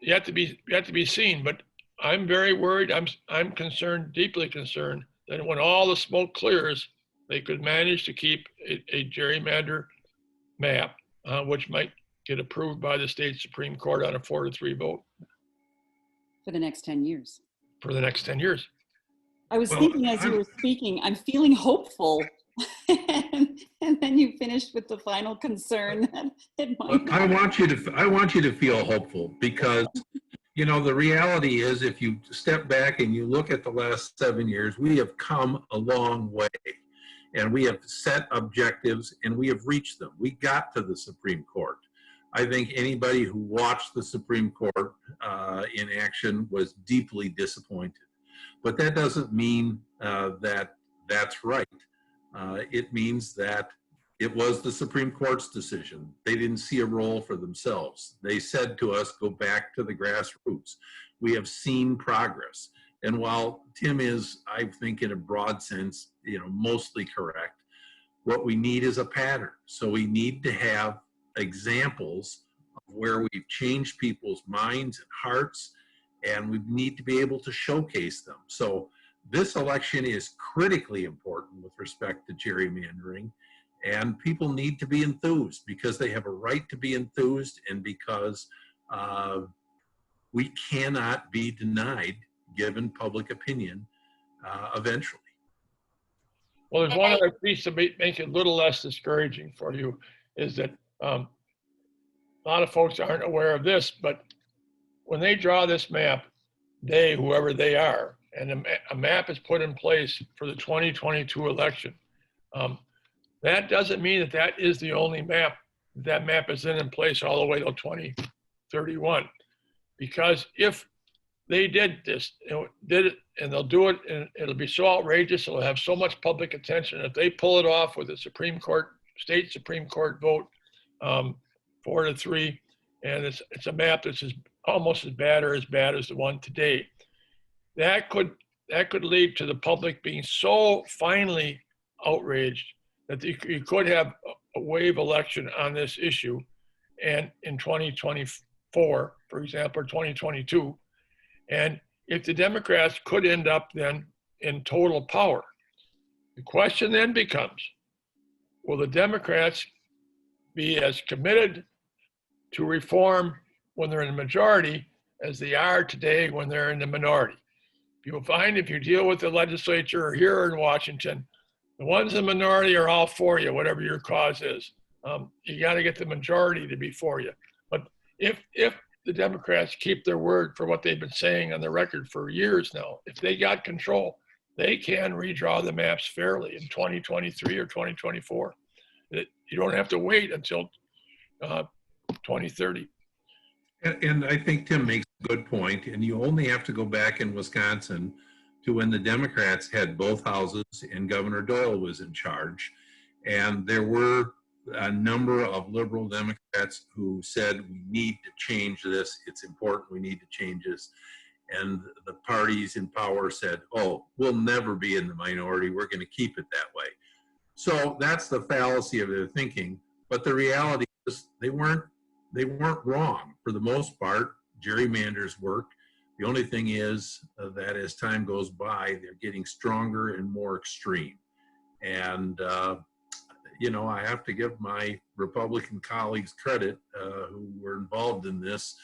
yet to be seen, but I'm very worried. I'm concerned, deeply concerned, that when all the smoke clears, they could manage to keep a gerrymander map, which might get approved by the state Supreme Court on a 4-3 vote.
For the next 10 years.
For the next 10 years.
I was thinking as you were speaking, I'm feeling hopeful. and then you finished with the final concern.
I want you to feel hopeful, because the reality is, if you step back and you look at the last 7 years, we have come a long way, and we have set objectives and we have reached them. We got to the Supreme Court. I think anybody who watched the Supreme Court in action was deeply disappointed. But that doesn't mean that that's right. It means that it was the Supreme Court's decision. They didn't see a role for themselves. They said to us, go back to the grassroots. We have seen progress. And while Tim is, I think in a broad sense, mostly correct, what we need is a pattern. So we need to have examples of where we've changed people's minds and hearts, and we need to be able to showcase them. So this election is critically important with respect to gerrymandering, and people need to be enthused because they have a right to be enthused, and because we cannot be denied given public opinion eventually.
Well, there's one other piece to make it a little less discouraging for you, is that a lot of folks aren't aware of this, but when they draw this map, whoever they are, and a map is put in place for the 2022 election, that doesn't mean that is the only map. That map is then in place all the way till 2031. Because if they did this, did it, and they'll do it, and it'll be so outrageous, it'll have so much public attention. If they pull it off with a state Supreme Court vote, 4-3, and it's a map that's almost as bad as the one today, that could lead to the public being so finely outraged that you could have a wave election on this issue, and in 2024, for example, or 2022. And if the Democrats could end up then in total power, the question then becomes, will the Democrats be as committed to reform when they're in the majority as they are today when they're in the minority? You'll find if you deal with the legislature or here in Washington, the ones in the minority are all for you, whatever your cause is. You got to get the majority to be for you. But if the Democrats keep their word for what they've been saying on the record for years now. If they got control, they can redraw the maps fairly in 2023 or 2024. You don't have to wait until 2030.
And I think Tim makes a good point, and you only have to go back in Wisconsin to when the Democrats had both houses and Governor Doyle was in charge. And there were a number of liberal Democrats who said, we need to change this. It's important. We need to change this. And the parties in power said, oh, we'll never be in the minority. We're going to keep it that way. So that's the fallacy of their thinking. But the reality is they weren't wrong. For the most part, gerrymanders work. The only thing is that as time goes by, they're getting stronger and more extreme. And, you know, I have to give my Republican colleagues credit who were involved in this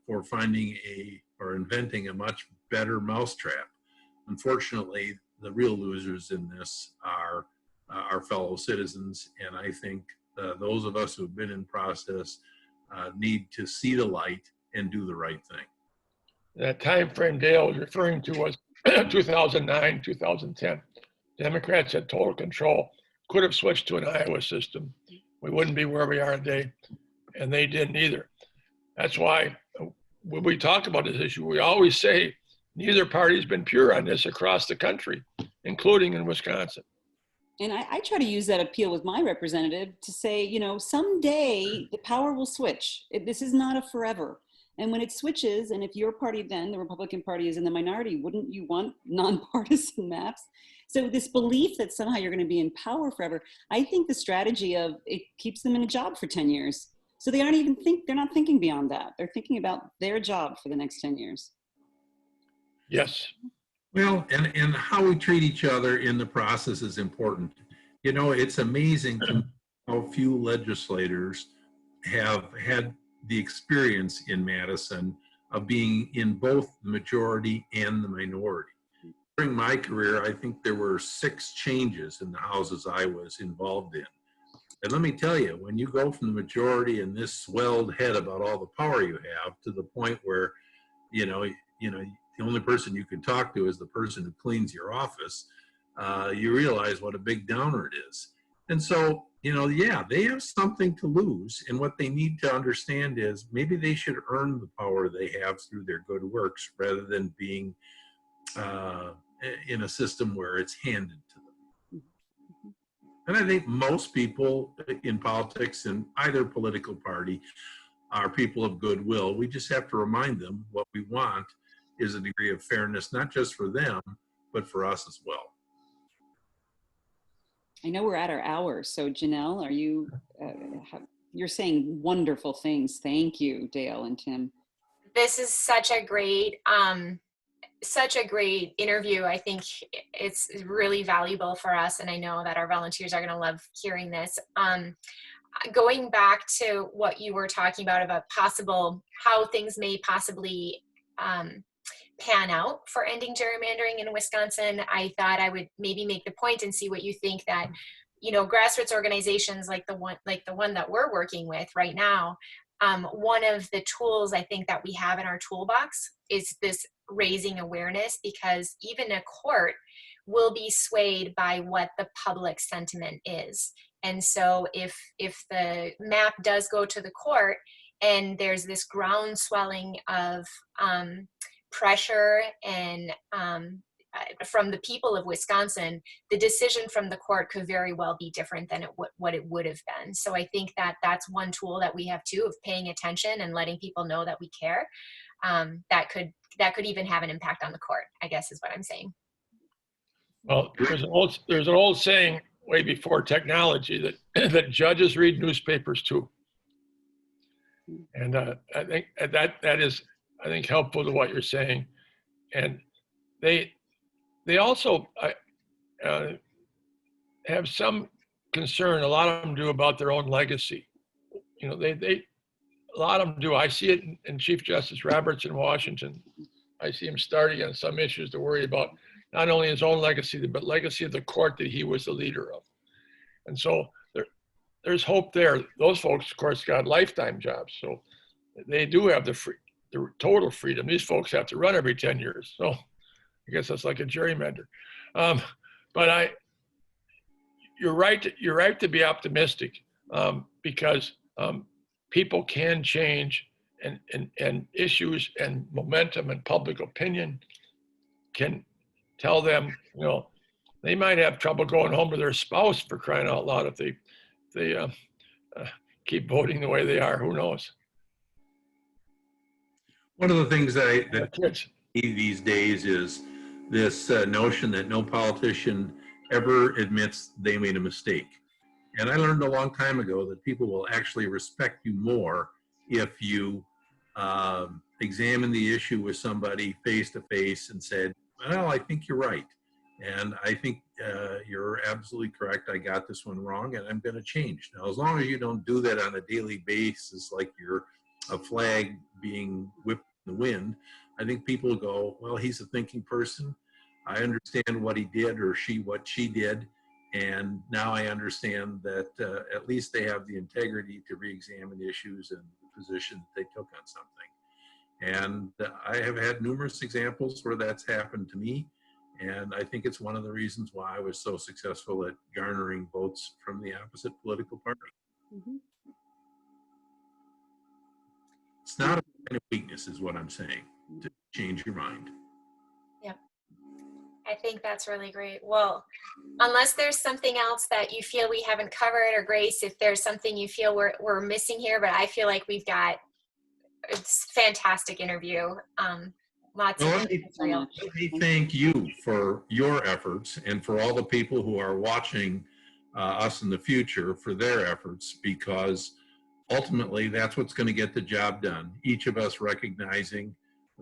for finding or inventing a much better mousetrap. Unfortunately, the real losers in this are our fellow citizens. And I think those of us who've been in process need to see the light and do the right thing.
That time frame Dale was referring to was 2009, 2010. Democrats had total control, could have switched to an Iowa system. We wouldn't be where we are today, and they didn't either. That's why when we talk about this issue, we always say neither party's been pure on this across the country, including in Wisconsin.
And I try to use that appeal with my representative to say, you know, someday the power will switch. This is not a forever. And when it switches, and if your party then, the Republican Party, is in the minority, wouldn't you want nonpartisan maps? So this belief that somehow you're going to be in power forever, I think the strategy of it keeps them in a job for 10 years. So they're not thinking beyond that. They're thinking about their job for the next 10 years.
Yes.
Well, and how we treat each other in the process is important. You know, it's amazing to me how few legislators have had the experience in Madison of being in both the majority and the minority. During my career, I think there were 6 changes in the houses I was involved in. And let me tell you, when you go from the majority and this swelled head about all the power you have to the point where, you know, the only person you can talk to is the person who cleans your office, you realize what a big downer it is. And so, you know, yeah, they have something to lose. And what they need to understand is maybe they should earn the power they have through their good works rather than being in a system where it's handed to them. And I think most people in politics in either political party are people of goodwill. We just have to remind them what we want is a degree of fairness, not just for them, but for us as well.
I know we're at our hour. So Janelle, are you, you're saying wonderful things. Thank you, Dale and Tim.
This is such a great interview. I think it's really valuable for us. And I know that our volunteers are going to love hearing this. Going back to what you were talking about possible, how things may possibly pan out for ending gerrymandering in Wisconsin, I thought I would maybe make the point and see what you think that, you know, grassroots organizations like the one that we're working with right now, one of the tools I think that we have in our toolbox is this raising awareness, because even a court will be swayed by what the public sentiment is. And so if the map does go to the court and there's this groundswelling of pressure and from the people of Wisconsin, the decision from the court could very well be different than what it would have been. So I think that that's one tool that we have too, of paying attention and letting people know that we care. That could even have an impact on the court, I guess is what I'm saying.
Well, there's an old saying way before technology that judges read newspapers too. And I think that is, I think, helpful to what you're saying. And they also have some concern, a lot of them do, about their own legacy. You know, a lot of them do. I see it in Chief Justice Roberts in Washington. I see him starting on some issues to worry about not only his own legacy, but legacy of the court that he was the leader of. And so there's hope there. Those folks, of course, got lifetime jobs. So they do have the total freedom. These folks have to run every 10 years. So I guess that's like a gerrymander. But you're right to be optimistic, because people can change, and issues and momentum and public opinion can tell them, they might have trouble going home to their spouse, for crying out loud, if they keep voting the way they are. Who knows?
One of the things that
Kids.
these days is this notion that no politician ever admits they made a mistake. And I learned a long time ago that people will actually respect you more if you examine the issue with somebody face to face and said, well, I think you're right. And I think you're absolutely correct. I got this one wrong and I'm going to change. Now, as long as you don't do that on a daily basis, like you're a flag being whipped in the wind, I think people go, well, he's a thinking person. I understand what he did, or what she did. And now I understand that at least they have the integrity to re-examine issues and the position they took on something. And I have had numerous examples where that's happened to me. And I think it's one of the reasons why I was so successful at garnering votes from the opposite political party.
Mm-hmm.
It's not a kind of weakness, is what I'm saying, to change your mind.
Yeah, I think that's really great. Well, unless there's something else that you feel we haven't covered, or Grace, if there's something you feel we're missing here, but I feel like we've got, it's a fantastic interview. Lots of material.
Let me thank you for your efforts, and for all the people who are watching us in the future for their efforts, because ultimately that's what's going to get the job done. Each of us recognizing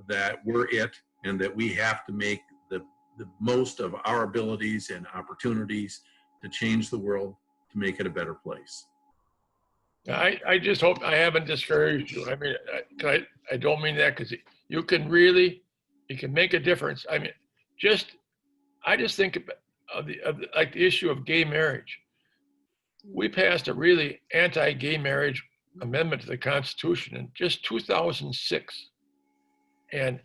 that we're it, and that we have to make the most of our abilities and opportunities to change the world, to make it a better place.
I just hope I haven't discouraged you. I mean, I don't mean that, because you can make a difference. I mean, I just think of the issue of gay marriage. We passed a really anti-gay marriage amendment to the Constitution in just 2006. And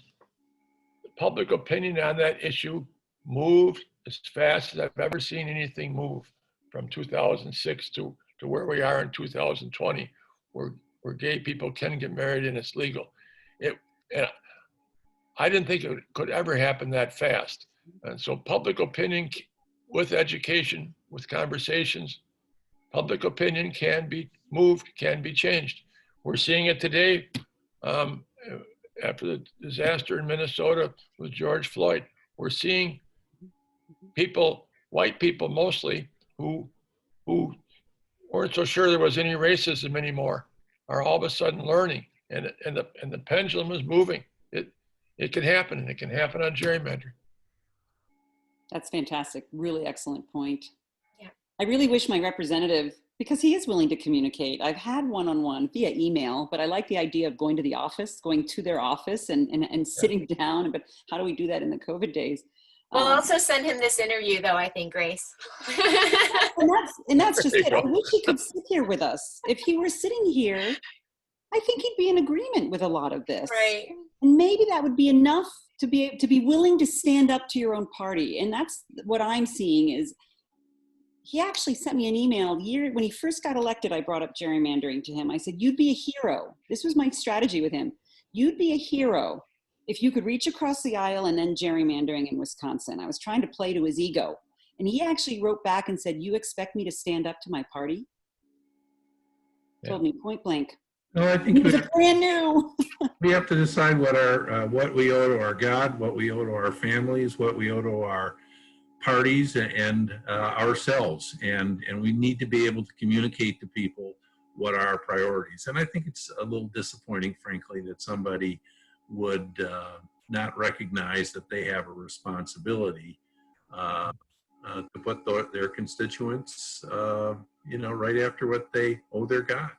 the public opinion on that issue moved as fast as I've ever seen anything move, from 2006 to where we are in 2020, where gay people can get married and it's legal. And I didn't think it could ever happen that fast. And so public opinion, with education, with conversations, public opinion can be moved, can be changed. We're seeing it today after the disaster in Minnesota with George Floyd. We're seeing people, white people mostly, who weren't so sure there was any racism anymore, are all of a sudden learning, and the pendulum is moving. It can happen, and it can happen on gerrymandering.
That's fantastic. Really excellent point.
Yeah.
I really wish my representative, because he is willing to communicate. I've had one-on-one via email, but I like the idea of going to the office, going to their office and sitting down. But how do we do that in the COVID days?
We'll also send him this interview, though, I think, Grace.
and that's just it. I wish he could sit here with us. If he were sitting here, I think he'd be in agreement with a lot of this.
Right.
And maybe that would be enough to be willing to stand up to your own party. And that's what I'm seeing is, he actually sent me an email when he first got elected. I brought up gerrymandering to him. I said, you'd be a hero. This was my strategy with him. You'd be a hero if you could reach across the aisle and end gerrymandering in Wisconsin. I was trying to play to his ego. And he actually wrote back and said, you expect me to stand up to my party? Yeah. Told me point blank.
No, I think
he was brand new.
We have to decide what we owe to our God, what we owe to our families, what we owe to our parties and ourselves. And we need to be able to communicate to people what are our priorities. And I think it's a little disappointing, frankly, that somebody would not recognize that they have a responsibility to put their constituents, right after what they owe their God.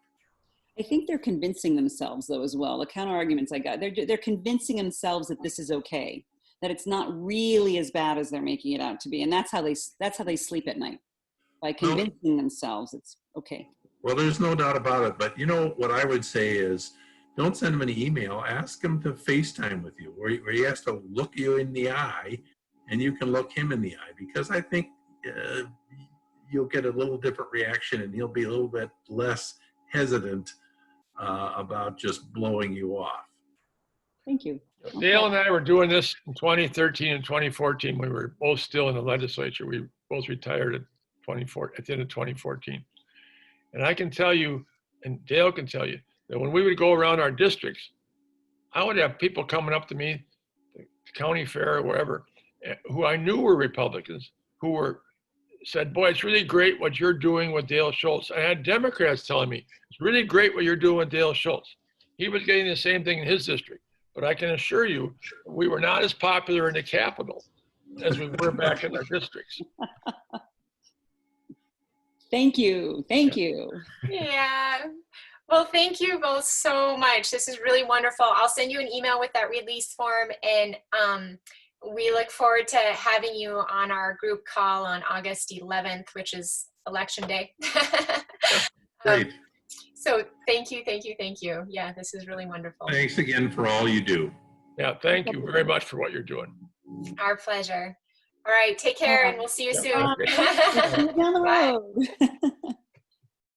I think they're convincing themselves, though, as well. The counter arguments I got, they're convincing themselves that this is okay, that it's not really as bad as they're making it out to be, and that's how they sleep at night, by convincing themselves it's okay.
Well, there's no doubt about it. But what I would say is, don't send him an email. Ask him to FaceTime with you, where he has to look you in the eye, and you can look him in the eye, because I think you'll get a little different reaction, and he'll be a little bit less hesitant about just blowing you off.
Thank you.
Dale and I were doing this in 2013 and 2014. We were both still in the legislature. We both retired at the end of 2014. And I can tell you, and Dale can tell you, that when we would go around our districts, I would have people coming up to me, the county fair or wherever, who I knew were Republicans, who said, boy, it's really great what you're doing with Dale Schultz. I had Democrats telling me, it's really great what you're doing with Dale Schultz. He was getting the same thing in his district. But I can assure you, we were not as popular in the capital as we were back in our districts.
Thank you. Thank you.
Yeah. Well, thank you both so much. This is really wonderful. I'll send you an email with that release form, and we look forward to having you on our group call on August 11th, which is Election Day.
Great.
So thank you, thank you, thank you. Yeah, this is really wonderful.
Thanks again for all you do.
Yeah, thank you very much for what you're doing.
Our pleasure. All right, take care, and we'll see you soon.
See you down the road.